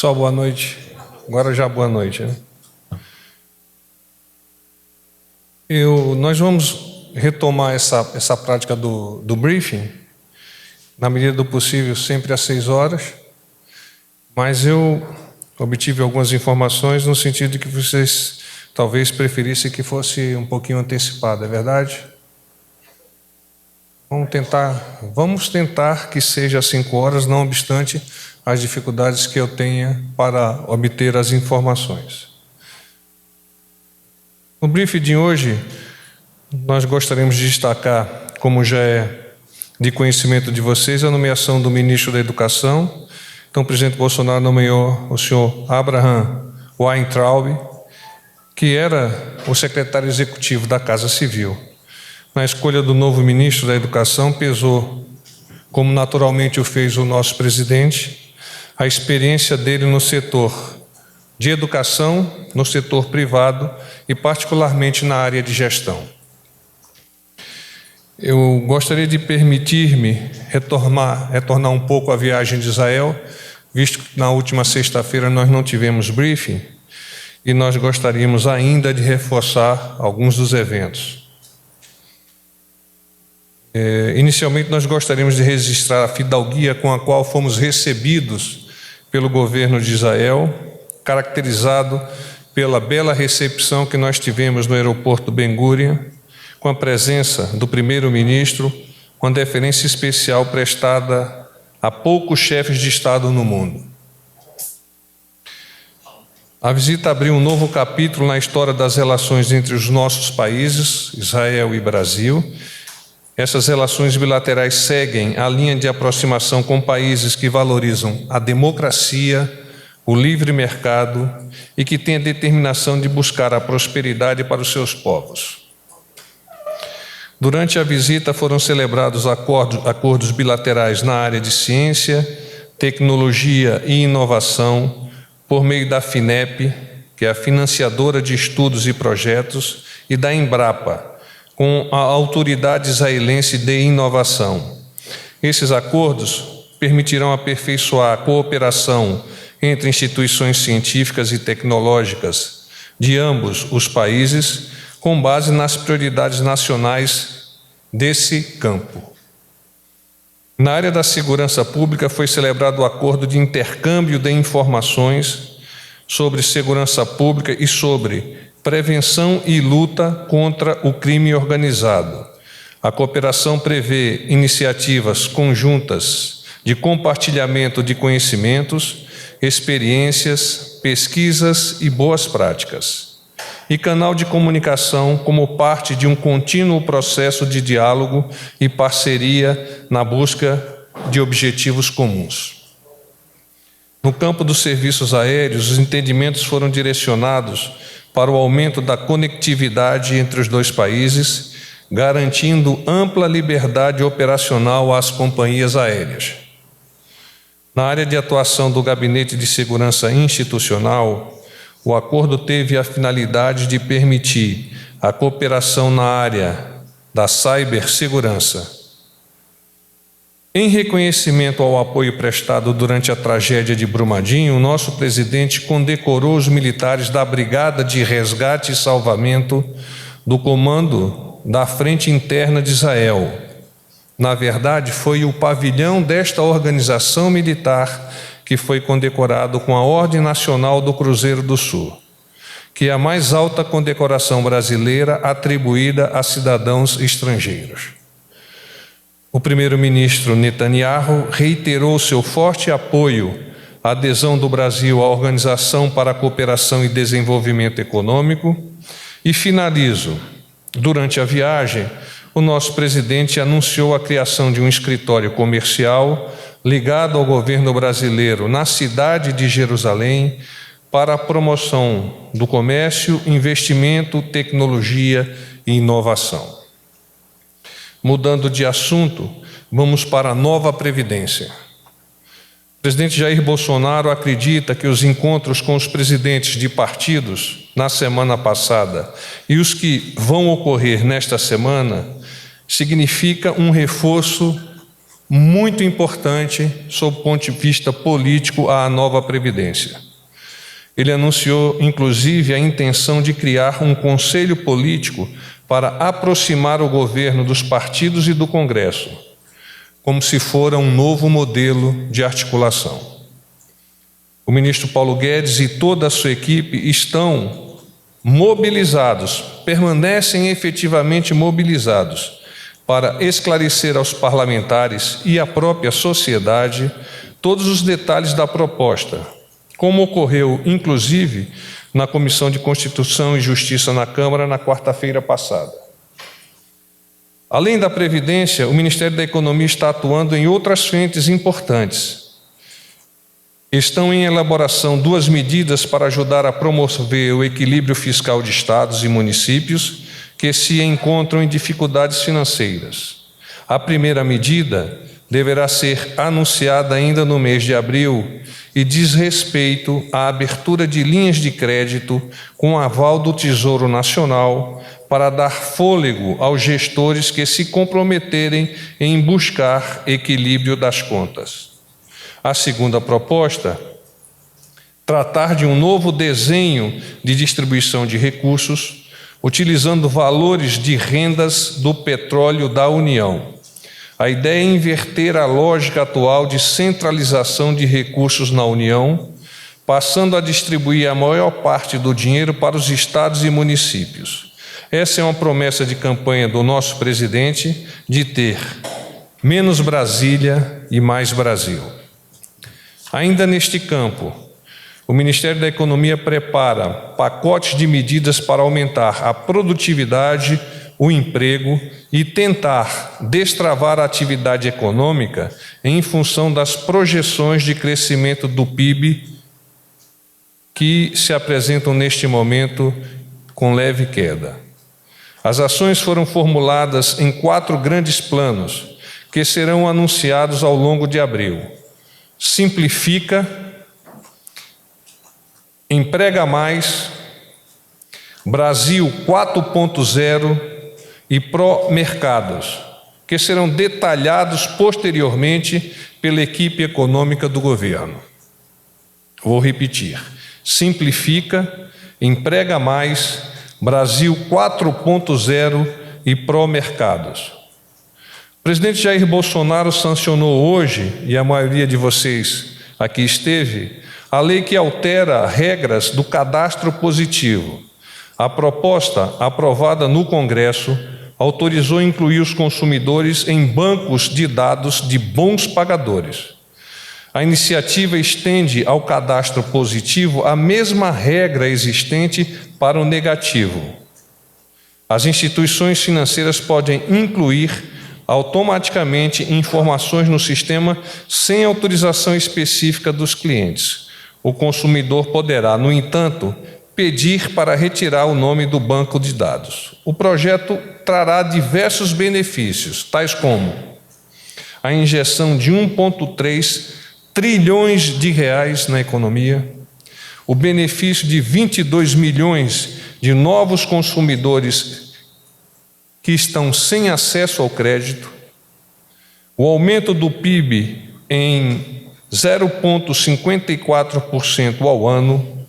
Pessoal, boa noite. Agora já boa noite, né? Nós vamos retomar essa prática do briefing, na medida do possível, sempre às 6 horas, mas eu obtive algumas informações no sentido de que vocês talvez preferissem que fosse um pouquinho antecipado, é verdade? Vamos tentar que seja às 5 horas, não obstante as dificuldades que eu tenha para obter as informações. No briefing de hoje, nós gostaríamos de destacar, como já é de conhecimento de vocês, a nomeação do ministro da Educação. Então, o presidente Bolsonaro nomeou o senhor Abraham Weintraub, que era o secretário executivo da Casa Civil. Na escolha do novo ministro da Educação, pesou, como naturalmente o fez o nosso presidente, a experiência dele no setor de educação, no setor privado e particularmente na área de gestão. Eu gostaria de permitir-me retornar um pouco à viagem de Israel, visto que na última sexta-feira nós não tivemos briefing, e nós gostaríamos ainda de reforçar alguns dos eventos. Inicialmente, nós gostaríamos de registrar a fidalguia com a qual fomos recebidos pelo governo de Israel, caracterizado pela bela recepção que nós tivemos no aeroporto Ben Gurion, com a presença do primeiro-ministro, com a deferência especial prestada a poucos chefes de Estado no mundo. A visita abriu um novo capítulo na história das relações entre os nossos países, Israel e Brasil. Essas relações bilaterais seguem a linha de aproximação com países que valorizam a democracia, o livre mercado e que têm a determinação de buscar a prosperidade para os seus povos. Durante a visita foram celebrados acordos bilaterais na área de ciência, tecnologia e inovação, por meio da FINEP, que é a financiadora de estudos e projetos, e da Embrapa, com a Autoridade Israelense de Inovação. Esses acordos permitirão aperfeiçoar a cooperação entre instituições científicas e tecnológicas de ambos os países, com base nas prioridades nacionais desse campo. Na área da segurança pública foi celebrado o acordo de intercâmbio de informações sobre segurança pública e sobre prevenção e luta contra o crime organizado. A cooperação prevê iniciativas conjuntas de compartilhamento de conhecimentos, experiências, pesquisas e boas práticas, e canal de comunicação como parte de um contínuo processo de diálogo e parceria na busca de objetivos comuns. No campo dos serviços aéreos, os entendimentos foram direcionados para o aumento da conectividade entre os dois países, garantindo ampla liberdade operacional às companhias aéreas. Na área de atuação do Gabinete de Segurança Institucional, o acordo teve a finalidade de permitir a cooperação na área da cibersegurança. Em reconhecimento ao apoio prestado durante a tragédia de Brumadinho, o nosso presidente condecorou os militares da Brigada de Resgate e Salvamento do Comando da Frente Interna de Israel. Na verdade, foi o pavilhão desta organização militar que foi condecorado com a Ordem Nacional do Cruzeiro do Sul, que é a mais alta condecoração brasileira atribuída a cidadãos estrangeiros. O primeiro-ministro Netanyahu reiterou seu forte apoio à adesão do Brasil à Organização para a Cooperação e Desenvolvimento Econômico e finalizo. Durante a viagem, o nosso presidente anunciou a criação de um escritório comercial ligado ao governo brasileiro na cidade de Jerusalém para a promoção do comércio, investimento, tecnologia e inovação. Mudando de assunto, vamos para a nova Previdência. O presidente Jair Bolsonaro acredita que os encontros com os presidentes de partidos na semana passada e os que vão ocorrer nesta semana significa um reforço muito importante, sob o ponto de vista político, à nova Previdência. Ele anunciou, inclusive, a intenção de criar um conselho político para aproximar o governo dos partidos e do Congresso, como se fora um novo modelo de articulação. O ministro Paulo Guedes e toda a sua equipe estão mobilizados, permanecem efetivamente mobilizados para esclarecer aos parlamentares e à própria sociedade todos os detalhes da proposta, como ocorreu, inclusive, na Comissão de Constituição e Justiça na Câmara na quarta-feira passada. Além da Previdência, o Ministério da Economia está atuando em outras frentes importantes. Estão em elaboração 2 medidas para ajudar a promover o equilíbrio fiscal de estados e municípios que se encontram em dificuldades financeiras. A primeira medida deverá ser anunciada ainda no mês de abril e diz respeito à abertura de linhas de crédito com aval do Tesouro Nacional para dar fôlego aos gestores que se comprometerem em buscar equilíbrio das contas. A segunda proposta, tratar de um novo desenho de distribuição de recursos, utilizando valores de rendas do petróleo da União. A ideia é inverter a lógica atual de centralização de recursos na União, passando a distribuir a maior parte do dinheiro para os estados e municípios. Essa é uma promessa de campanha do nosso presidente de ter menos Brasília e mais Brasil. Ainda neste campo, o Ministério da Economia prepara pacotes de medidas para aumentar a produtividade, o emprego e tentar destravar a atividade econômica em função das projeções de crescimento do PIB que se apresentam neste momento com leve queda. As ações foram formuladas em 4 grandes planos que serão anunciados ao longo de abril. Simplifica, Emprega Mais, Brasil 4.0 e Pró-Mercados, que serão detalhados posteriormente pela equipe econômica do governo. Vou repetir: Simplifica, Emprega Mais, Brasil 4.0 e Pró-Mercados. O presidente Jair Bolsonaro sancionou hoje, e a maioria de vocês aqui esteve, a lei que altera regras do cadastro positivo. A proposta, aprovada no Congresso, autorizou incluir os consumidores em bancos de dados de bons pagadores. A iniciativa estende ao cadastro positivo a mesma regra existente para o negativo. As instituições financeiras podem incluir automaticamente informações no sistema sem autorização específica dos clientes. O consumidor poderá, no entanto, pedir para retirar o nome do banco de dados. O projeto trará diversos benefícios, tais como a injeção de 1,3 trilhões de reais na economia, o benefício de 22 milhões de novos consumidores que estão sem acesso ao crédito, o aumento do PIB em 0,54% ao ano,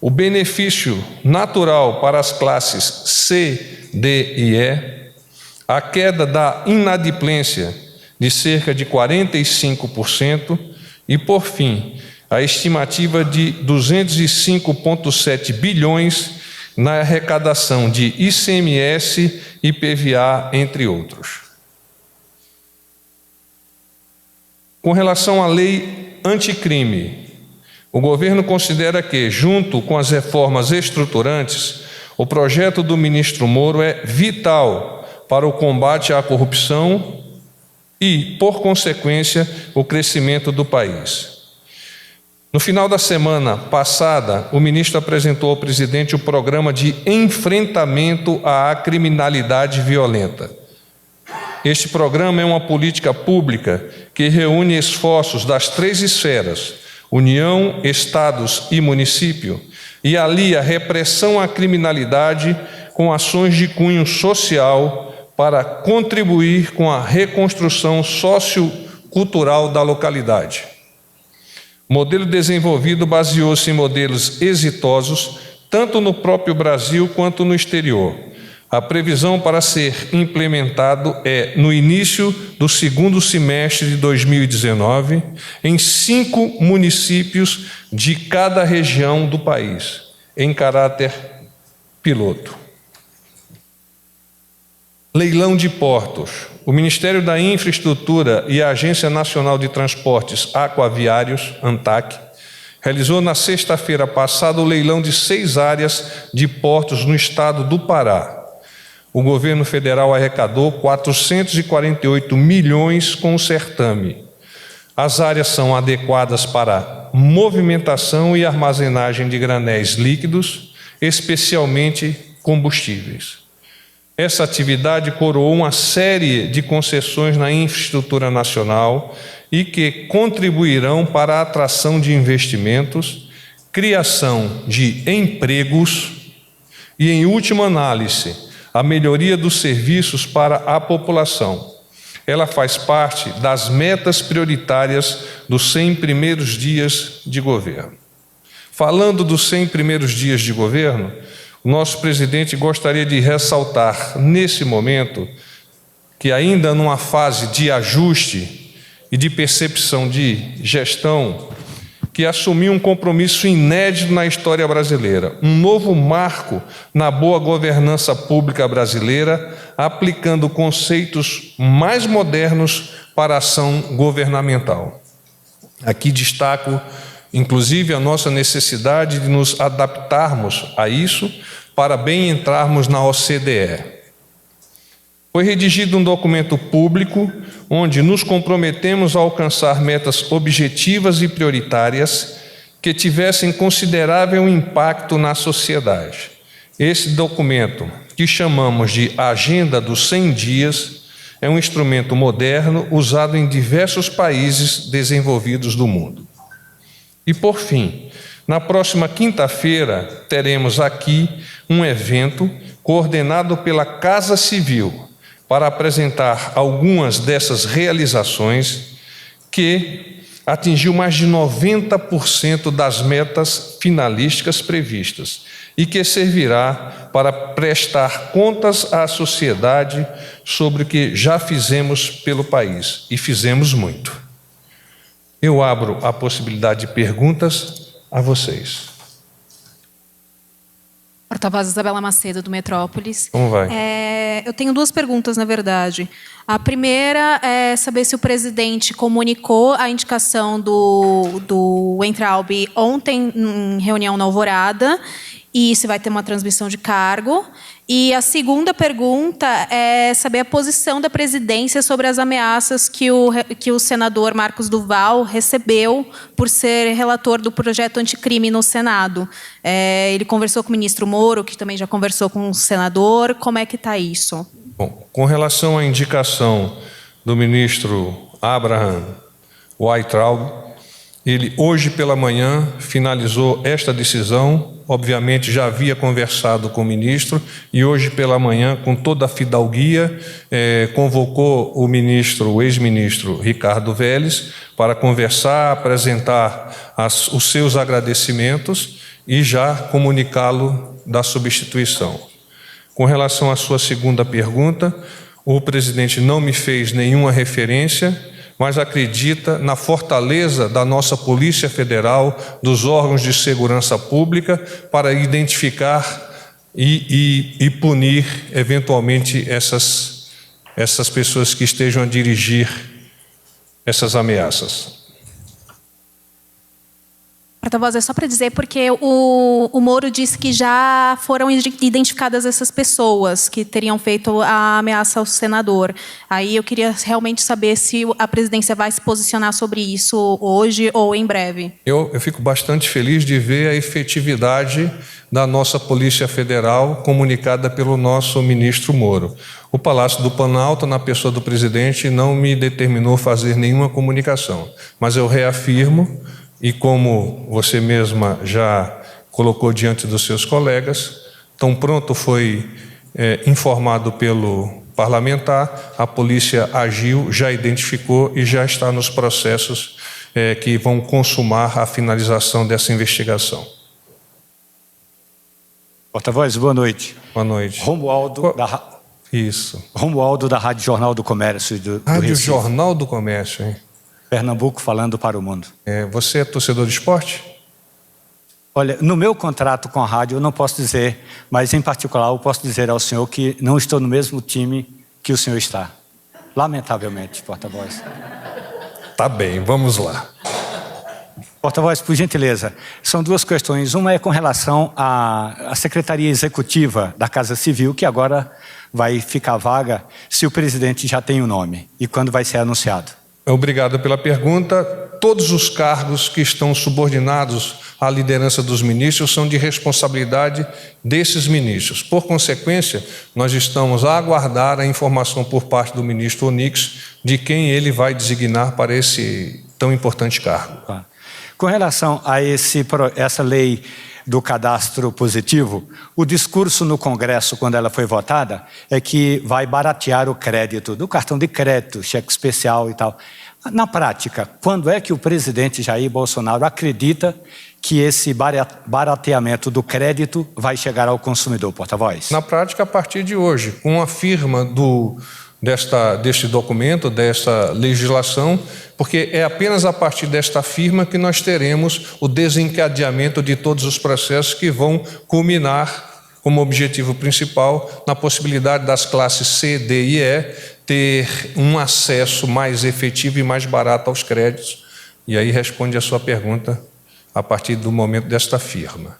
o benefício natural para as classes C, D e E, a queda da inadimplência de cerca de 45% e, por fim, a estimativa de 205,7 bilhões na arrecadação de ICMS e PVA, entre outros. Com relação à lei anticrime, o governo considera que, junto com as reformas estruturantes, o projeto do ministro Moro é vital para o combate à corrupção e, por consequência, o crescimento do país. No final da semana passada, o ministro apresentou ao presidente o programa de enfrentamento à criminalidade violenta. Este programa é uma política pública que reúne esforços das 3 esferas, União, Estados e município, e alia repressão à criminalidade com ações de cunho social para contribuir com a reconstrução sociocultural cultural da localidade. O modelo desenvolvido baseou-se em modelos exitosos, tanto no próprio Brasil quanto no exterior. A previsão para ser implementado é no início do segundo semestre de 2019, em 5 municípios de cada região do país, em caráter piloto. Leilão de portos. O Ministério da Infraestrutura e a Agência Nacional de Transportes Aquaviários, ANTAQ, realizou na sexta-feira passada o leilão de 6 áreas de portos no estado do Pará. O governo federal arrecadou 448 milhões com o certame. As áreas são adequadas para movimentação e armazenagem de granéis líquidos, especialmente combustíveis. Essa atividade coroou uma série de concessões na infraestrutura nacional e que contribuirão para a atração de investimentos, criação de empregos e, em última análise, a melhoria dos serviços para a população. Ela faz parte das metas prioritárias dos 100 primeiros dias de governo. Falando dos 100 primeiros dias de governo, o nosso presidente gostaria de ressaltar, nesse momento, que ainda numa fase de ajuste e de percepção de gestão, que assumiu um compromisso inédito na história brasileira, um novo marco na boa governança pública brasileira, aplicando conceitos mais modernos para a ação governamental. Aqui destaco, inclusive, a nossa necessidade de nos adaptarmos a isso para bem entrarmos na OCDE. Foi redigido um documento público onde nos comprometemos a alcançar metas objetivas e prioritárias que tivessem considerável impacto na sociedade. Esse documento, que chamamos de Agenda dos 100 Dias, é um instrumento moderno usado em diversos países desenvolvidos do mundo. E, por fim, na próxima quinta-feira, teremos aqui um evento coordenado pela Casa Civil, para apresentar algumas dessas realizações que atingiu mais de 90% das metas finalísticas previstas e que servirá para prestar contas à sociedade sobre o que já fizemos pelo país, e fizemos muito. Eu abro a possibilidade de perguntas a vocês. Porta-voz Isabela Macedo, do Metrópolis. Como vai? Eu tenho 2 perguntas, na verdade. A primeira é saber se o presidente comunicou a indicação do Weintraub ontem, em reunião na Alvorada, e se vai ter uma transmissão de cargo. E a segunda pergunta é saber a posição da presidência sobre as ameaças que o senador Marcos Duval recebeu por ser relator do projeto anticrime no Senado. Ele conversou com o ministro Moro, que também já conversou com o senador. Como é que está isso? Bom, com relação à indicação do ministro Abraham Weintraub, ele hoje pela manhã finalizou esta decisão. Obviamente já havia conversado com o ministro e hoje pela manhã, com toda a fidalguia, convocou o ex-ministro Ricardo Vélez para conversar, apresentar os seus agradecimentos e já comunicá-lo da substituição. Com relação à sua segunda pergunta, o presidente não me fez nenhuma referência, mas acredita na fortaleza da nossa Polícia Federal, dos órgãos de segurança pública, para identificar e punir, eventualmente, essas pessoas que estejam a dirigir essas ameaças. Porta-voz, é só para dizer, porque o Moro disse que já foram identificadas essas pessoas que teriam feito a ameaça ao senador. Aí eu queria realmente saber se a presidência vai se posicionar sobre isso hoje ou em breve. Eu fico bastante feliz de ver a efetividade da nossa Polícia Federal comunicada pelo nosso ministro Moro. O Palácio do Planalto, na pessoa do presidente, não me determinou fazer nenhuma comunicação, mas eu reafirmo. E como você mesma já colocou diante dos seus colegas, tão pronto foi informado pelo parlamentar, a polícia agiu, já identificou e já está nos processos que vão consumar a finalização dessa investigação. Porta-voz, boa noite. Boa noite. Romualdo da Rádio Jornal do Comércio do Rádio Recife. Jornal do Comércio, hein? Pernambuco falando para o mundo. Você é torcedor de esporte? Olha, no meu contrato com a rádio eu não posso dizer, mas em particular eu posso dizer ao senhor que não estou no mesmo time que o senhor está. Lamentavelmente, porta-voz. Tá bem, vamos lá. Porta-voz, por gentileza, são duas questões. Uma é com relação à Secretaria Executiva da Casa Civil, que agora vai ficar vaga se o presidente já tem o nome e quando vai ser anunciado. Obrigado pela pergunta. Todos os cargos que estão subordinados à liderança dos ministros são de responsabilidade desses ministros. Por consequência, nós estamos a aguardar a informação por parte do ministro Onyx de quem ele vai designar para esse tão importante cargo. Com relação a essa lei do cadastro positivo, o discurso no Congresso, quando ela foi votada, é que vai baratear o crédito, do cartão de crédito, cheque especial e tal. Na prática, quando é que o presidente Jair Bolsonaro acredita que esse barateamento do crédito vai chegar ao consumidor, porta-voz? Na prática, a partir de hoje, com a firma deste documento, desta legislação, porque é apenas a partir desta firma que nós teremos o desencadeamento de todos os processos que vão culminar como objetivo principal na possibilidade das classes C, D e E ter um acesso mais efetivo e mais barato aos créditos. E aí responde a sua pergunta a partir do momento desta firma.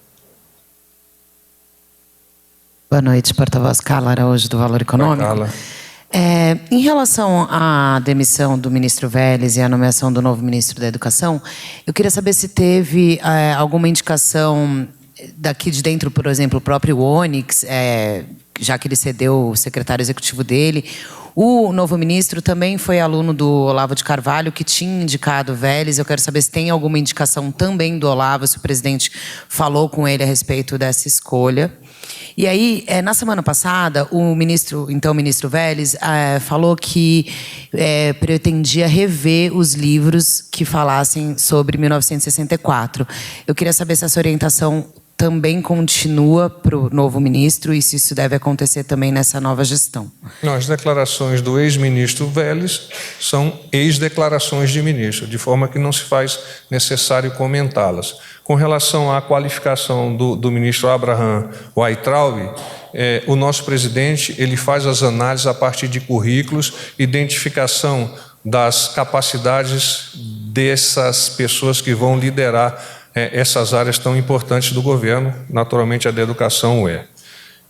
Boa noite, porta-voz Carla Araújo, do Valor Econômico. Carla. Em relação à demissão do ministro Vélez e à nomeação do novo ministro da Educação, eu queria saber se teve alguma indicação daqui de dentro, por exemplo, o próprio Onyx, já que ele cedeu o secretário executivo dele. O novo ministro também foi aluno do Olavo de Carvalho, que tinha indicado o Vélez. Eu quero saber se tem alguma indicação também do Olavo, se o presidente falou com ele a respeito dessa escolha. E aí, na semana passada, o ministro Vélez falou que pretendia rever os livros que falassem sobre 1964. Eu queria saber se essa orientação também continua para o novo ministro e se isso deve acontecer também nessa nova gestão. Não, as declarações do ex-ministro Vélez são ex-declarações de ministro, de forma que não se faz necessário comentá-las. Com relação à qualificação do ministro Abraham Weintraub, o nosso presidente ele faz as análises a partir de currículos, identificação das capacidades dessas pessoas que vão liderar essas áreas tão importantes do governo, naturalmente a da educação é.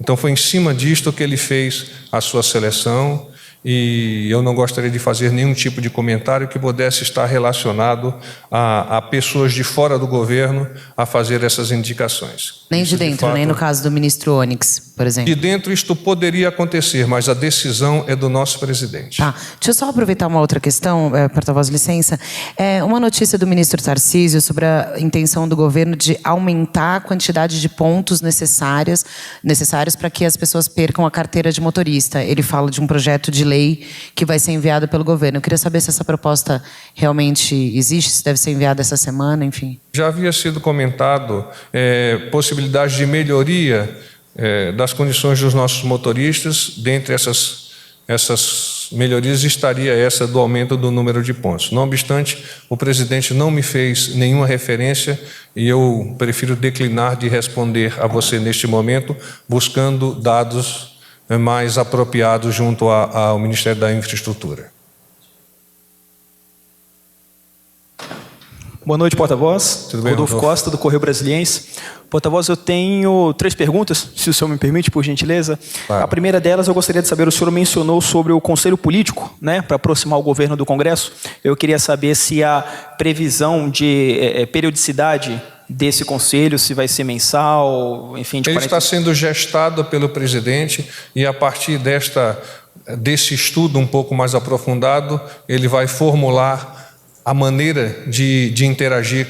Então foi em cima disto que ele fez a sua seleção e eu não gostaria de fazer nenhum tipo de comentário que pudesse estar relacionado a pessoas de fora do governo a fazer essas indicações. Nem de dentro, nem no caso do ministro Onyx, por exemplo. De dentro isto poderia acontecer, mas a decisão é do nosso presidente. Tá. Deixa eu só aproveitar uma outra questão, porta-voz, licença. Uma notícia do ministro Tarcísio sobre a intenção do governo de aumentar a quantidade de pontos necessários para que as pessoas percam a carteira de motorista. Ele fala de um projeto de lei que vai ser enviado pelo governo. Eu queria saber se essa proposta realmente existe, se deve ser enviada essa semana, enfim. Já havia sido comentado possibilidade de melhoria das condições dos nossos motoristas. Dentre essas melhorias estaria essa do aumento do número de pontos. Não obstante, o presidente não me fez nenhuma referência e eu prefiro declinar de responder a você neste momento, buscando dados mais apropriados junto ao Ministério da Infraestrutura. Boa noite, porta-voz. Tudo bem, Rodolfo Costa, do Correio Brasiliense. Porta-voz, eu tenho 3 perguntas, se o senhor me permite, por gentileza. Claro. A primeira delas, eu gostaria de saber, o senhor mencionou sobre o Conselho Político, né, para aproximar o governo do Congresso. Eu queria saber se a previsão de periodicidade desse conselho, se vai ser mensal, enfim... Ele está sendo gestado pelo presidente e a partir desse estudo um pouco mais aprofundado, ele vai formular a maneira de interagir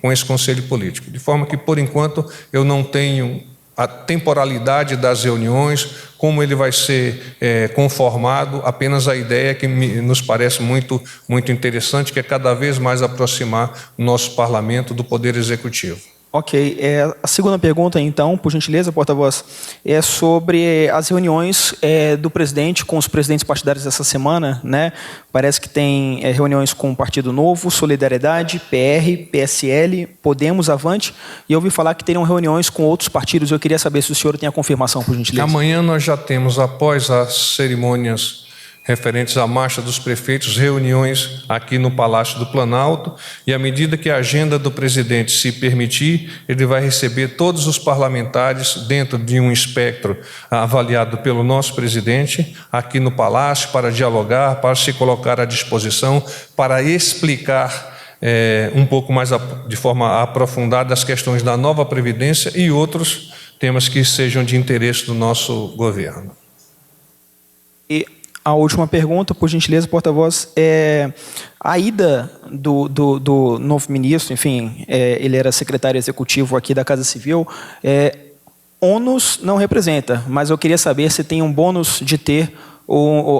com esse conselho político. De forma que, por enquanto, eu não tenho a temporalidade das reuniões, como ele vai ser conformado, apenas a ideia que nos parece muito interessante, que é cada vez mais aproximar o nosso parlamento do Poder Executivo. Ok. A segunda pergunta, então, por gentileza, porta-voz, é sobre as reuniões do presidente com os presidentes partidários dessa semana, né? Parece que tem reuniões com o Partido Novo, Solidariedade, PR, PSL, Podemos, Avante, e eu ouvi falar que teriam reuniões com outros partidos. Eu queria saber se o senhor tem a confirmação, por gentileza. Amanhã nós já temos, após as cerimônias referentes à marcha dos prefeitos, reuniões aqui no Palácio do Planalto, e à medida que a agenda do presidente se permitir, ele vai receber todos os parlamentares dentro de um espectro avaliado pelo nosso presidente, aqui no Palácio, para dialogar, para se colocar à disposição, para explicar um pouco mais de forma aprofundada as questões da nova Previdência e outros temas que sejam de interesse do nosso governo. E a última pergunta, por gentileza, porta-voz, a ida do novo ministro, enfim, ele era secretário executivo aqui da Casa Civil, ônus não representa, mas eu queria saber se tem um bônus de ter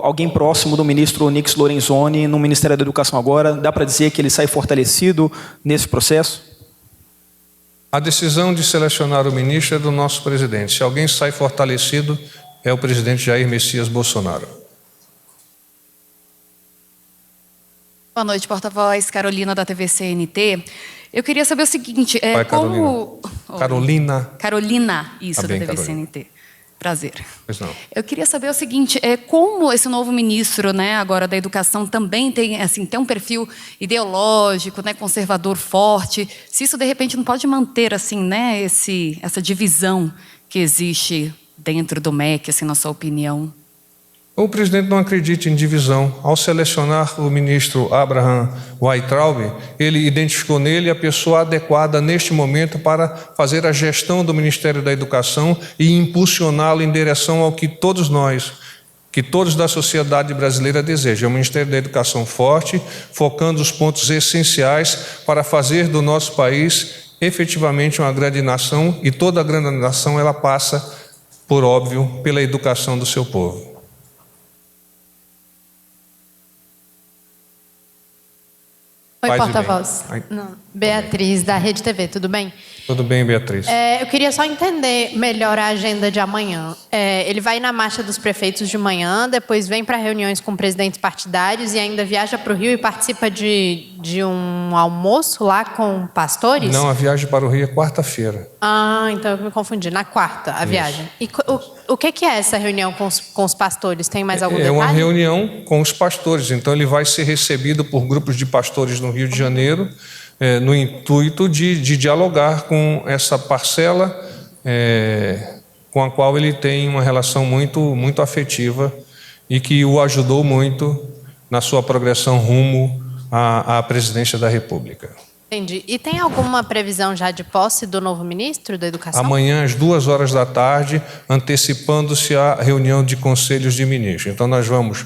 alguém próximo do ministro Onyx Lorenzoni no Ministério da Educação agora. Dá para dizer que ele sai fortalecido nesse processo? A decisão de selecionar o ministro é do nosso presidente. Se alguém sai fortalecido, é o presidente Jair Messias Bolsonaro. Boa noite, porta-voz. Carolina, da TV CNT. Eu queria saber o seguinte... Carolina. Carolina, isso, Tá bem, da TV Carolina. CNT. Prazer. Pois não. Eu queria saber o seguinte, como esse novo ministro, né, agora da Educação, também tem um perfil ideológico, né, conservador forte, se isso, de repente, não pode manter assim, né, essa divisão que existe dentro do MEC, assim, na sua opinião? O presidente não acredita em divisão. Ao selecionar o ministro Abraham Weintraub, ele identificou nele a pessoa adequada neste momento para fazer a gestão do Ministério da Educação e impulsioná-lo em direção ao que todos nós, que todos da sociedade brasileira desejam. É um Ministério da Educação forte, focando os pontos essenciais para fazer do nosso país efetivamente uma grande nação, e toda a grande nação ela passa, por óbvio, pela educação do seu povo. Oi, porta-voz. Beatriz, da Rede TV, tudo bem? Tudo bem, Beatriz? Eu queria só entender melhor a agenda de amanhã. Ele vai na marcha dos prefeitos de manhã, depois vem para reuniões com presidentes partidários e ainda viaja para o Rio e participa de um almoço lá com pastores? Não, a viagem para o Rio é quarta-feira. Ah, então eu me confundi. Na quarta, a viagem. E o que é essa reunião com os pastores? Tem mais algum detalhe? É uma reunião com os pastores. Então, ele vai ser recebido por grupos de pastores no Rio de Janeiro, no intuito de dialogar com essa parcela com a qual ele tem uma relação muito afetiva e que o ajudou muito na sua progressão rumo à presidência da República. Entendi. E tem alguma previsão já de posse do novo ministro da Educação? Amanhã, às 14h, antecipando-se a reunião de conselhos de ministros. Então, nós vamos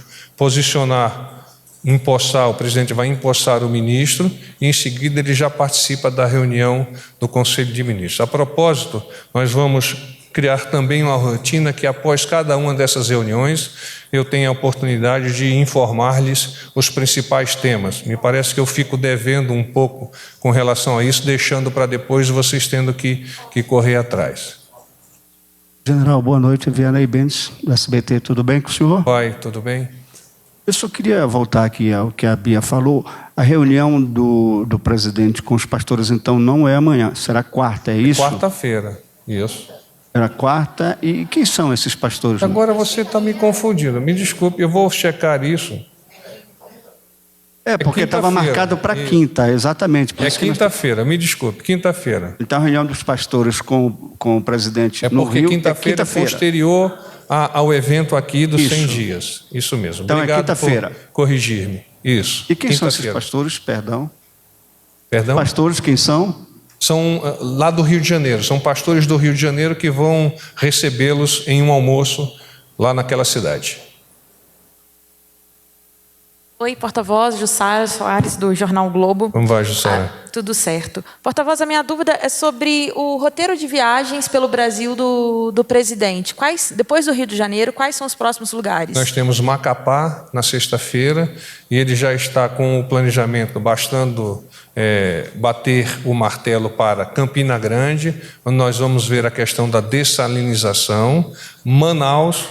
o presidente vai empossar o ministro e, em seguida, ele já participa da reunião do Conselho de Ministros. A propósito, nós vamos criar também uma rotina que, após cada uma dessas reuniões, eu tenho a oportunidade de informar-lhes os principais temas. Me parece que eu fico devendo um pouco com relação a isso, deixando para depois vocês tendo que correr atrás. General, boa noite. Vianney Benz, do SBT. Tudo bem com o senhor? Pai, tudo bem? Eu só queria voltar aqui ao que a Bia falou. A reunião do presidente com os pastores, então, não é amanhã, será quarta, é isso? Quarta-feira, isso. Era quarta. E quem são esses pastores? Agora você está me confundindo. Me desculpe, eu vou checar isso. Porque estava marcado para quinta, exatamente. É quinta-feira, me desculpe, quinta-feira. Então, a reunião dos pastores com o presidente no Rio é quinta-feira posterior ao evento aqui dos 100 dias. Isso mesmo. Então, obrigado quinta-feira. por corrigir-me. Isso. E quem são esses pastores? Perdão. Pastores, quem são? São lá do Rio de Janeiro. São pastores do Rio de Janeiro que vão recebê-los em um almoço lá naquela cidade. Oi, porta-voz, Jussara Soares, do Jornal Globo. Como vai, Jussara? Tudo certo. Porta-voz, a minha dúvida é sobre o roteiro de viagens pelo Brasil do presidente. Depois do Rio de Janeiro, quais são os próximos lugares? Nós temos Macapá na sexta-feira e ele já está com o planejamento bastando bater o martelo para Campina Grande, onde nós vamos ver a questão da dessalinização. Manaus,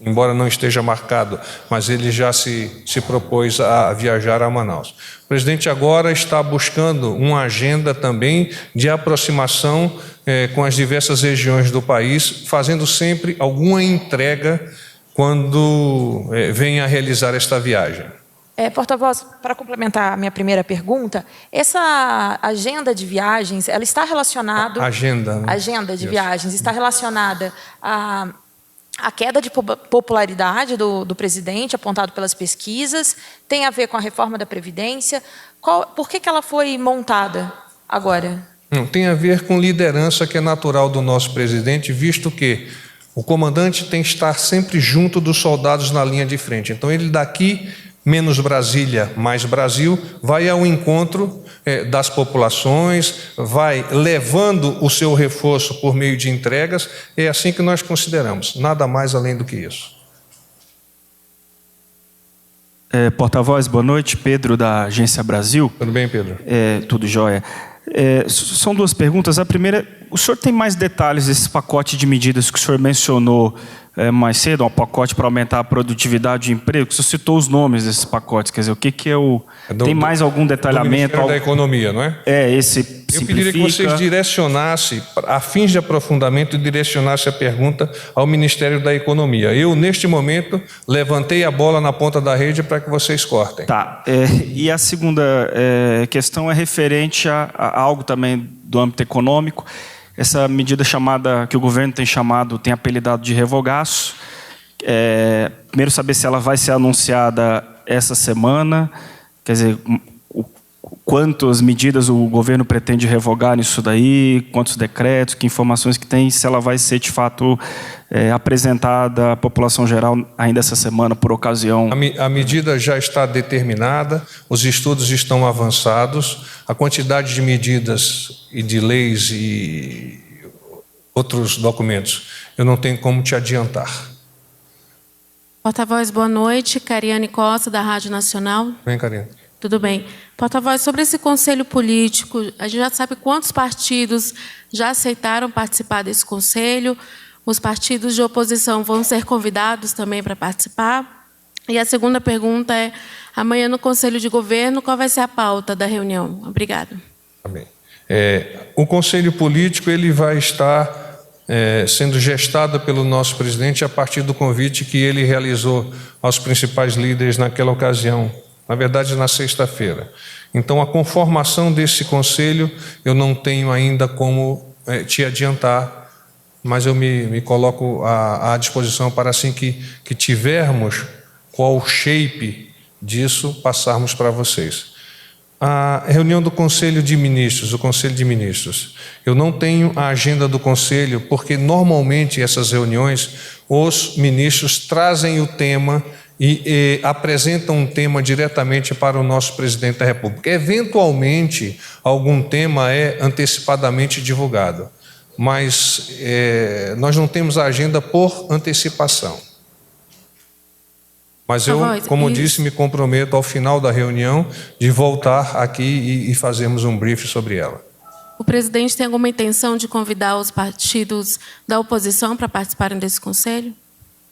embora não esteja marcado, mas ele já se propôs a viajar a Manaus. O presidente agora está buscando uma agenda também de aproximação com as diversas regiões do país, fazendo sempre alguma entrega quando vem a realizar esta viagem. Porta-voz, para complementar a minha primeira pergunta, essa agenda de viagens, ela está relacionada... Agenda de viagens está relacionada a queda de popularidade do presidente, apontado pelas pesquisas, tem a ver com a reforma da Previdência. Por que ela foi montada agora? Não, tem a ver com liderança que é natural do nosso presidente, visto que o comandante tem que estar sempre junto dos soldados na linha de frente. Então, ele daqui, menos Brasília, mais Brasil, vai ao encontro das populações, vai levando o seu reforço por meio de entregas. É assim que nós consideramos, nada mais além do que isso. Porta-voz, boa noite. Pedro, da Agência Brasil. Tudo bem, Pedro? Tudo jóia. São duas perguntas. A primeira, o senhor tem mais detalhes desse pacote de medidas que o senhor mencionou mais cedo, um pacote para aumentar a produtividade de emprego? O senhor citou os nomes desses pacotes, quer dizer, o que é o... Tem mais algum detalhamento? Do Ministério da Economia, não é? Esse Eu pediria que vocês direcionassem, a fins de aprofundamento, direcionassem a pergunta ao Ministério da Economia. Eu, neste momento, levantei a bola na ponta da rede para que vocês cortem. Tá. E a segunda questão é referente a algo também do âmbito econômico. Essa medida que o governo tem apelidado de revogaço. Primeiro, saber se ela vai ser anunciada essa semana, quer dizer, quantas medidas o governo pretende revogar nisso daí, quantos decretos, que informações que tem, se ela vai ser, de fato, apresentada à população geral ainda essa semana, por ocasião... A medida já está determinada, os estudos estão avançados, a quantidade de medidas e de leis e outros documentos, eu não tenho como te adiantar. Porta-voz, boa noite. Cariane Costa, da Rádio Nacional. Bem, Cariane. Tudo bem. Porta-voz, sobre esse conselho político, a gente já sabe quantos partidos já aceitaram participar desse conselho. Os partidos de oposição vão ser convidados também para participar. E a segunda pergunta é, amanhã no Conselho de Governo, qual vai ser a pauta da reunião? Obrigada. Tá bem. O conselho político ele vai estar sendo gestado pelo nosso presidente a partir do convite que ele realizou aos principais líderes naquela ocasião, na verdade na sexta-feira. Então a conformação desse conselho eu não tenho ainda como te adiantar, mas eu me coloco à disposição para assim que tivermos qual o shape disso, passarmos para vocês. A reunião do Conselho de Ministros, o Conselho de Ministros. Eu não tenho a agenda do Conselho, porque normalmente essas reuniões, os ministros trazem o tema e apresentam um tema diretamente para o nosso presidente da República. Eventualmente, algum tema é antecipadamente divulgado, mas nós não temos a agenda por antecipação. Mas eu, como disse, me comprometo ao final da reunião de voltar aqui e fazermos um briefing sobre ela. O presidente tem alguma intenção de convidar os partidos da oposição para participarem desse conselho?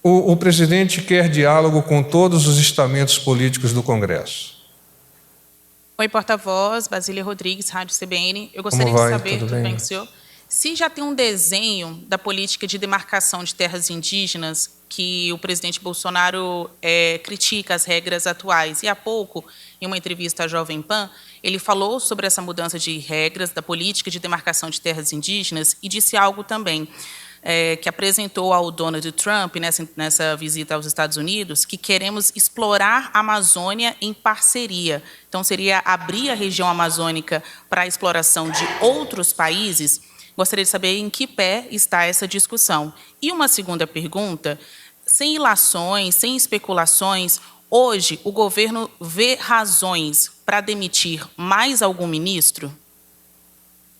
O presidente quer diálogo com todos os estamentos políticos do Congresso. Oi, porta-voz, Basília Rodrigues, Rádio CBN. Eu gostaria de saber, tudo bem com o senhor? Se já tem um desenho da política de demarcação de terras indígenas que o presidente Bolsonaro critica as regras atuais. E há pouco, em uma entrevista à Jovem Pan, ele falou sobre essa mudança de regras da política de demarcação de terras indígenas e disse algo também, que apresentou ao Donald Trump, nessa visita aos Estados Unidos, que queremos explorar a Amazônia em parceria. Então, seria abrir a região amazônica para a exploração de outros países. Gostaria de saber em que pé está essa discussão. E uma segunda pergunta, sem ilações, sem especulações, Hoje, o governo vê razões para demitir mais algum ministro?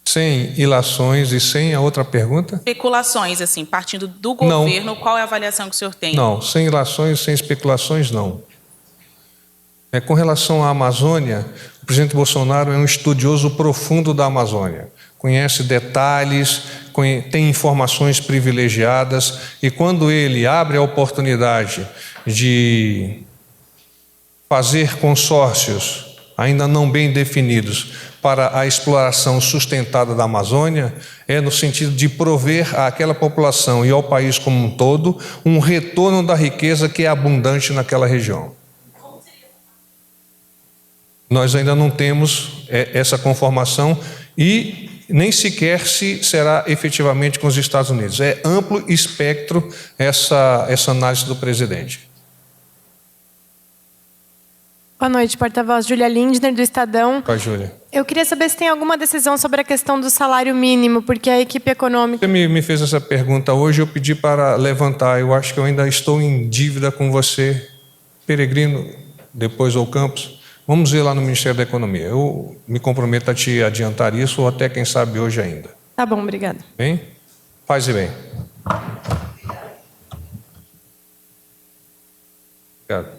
Sem ilações e sem a outra pergunta? Especulações, assim, partindo do governo, não. Qual é a avaliação que o senhor tem? Não, sem ilações, sem especulações, não. Com relação à Amazônia, o presidente Bolsonaro é um estudioso profundo da Amazônia. Conhece detalhes, tem informações privilegiadas, e quando ele abre a oportunidade de fazer consórcios ainda não bem definidos para a exploração sustentada da Amazônia, é no sentido de prover àquela população e ao país como um todo um retorno da riqueza que é abundante naquela região. Nós ainda não temos essa conformação e nem sequer se será efetivamente com os Estados Unidos. É amplo espectro essa análise do presidente. Boa noite, porta-voz Júlia Lindner, do Estadão. Oi, Júlia. Eu queria saber se tem alguma decisão sobre a questão do salário mínimo, porque a equipe econômica... Você me fez essa pergunta hoje, eu pedi para levantar. Eu acho que eu ainda estou em dívida com você, Peregrino, depois ao Campos. Vamos ver lá no Ministério da Economia. Eu me comprometo a te adiantar isso, ou até, quem sabe, hoje ainda. Tá bom, obrigada. Bem? Paz e bem. Obrigado.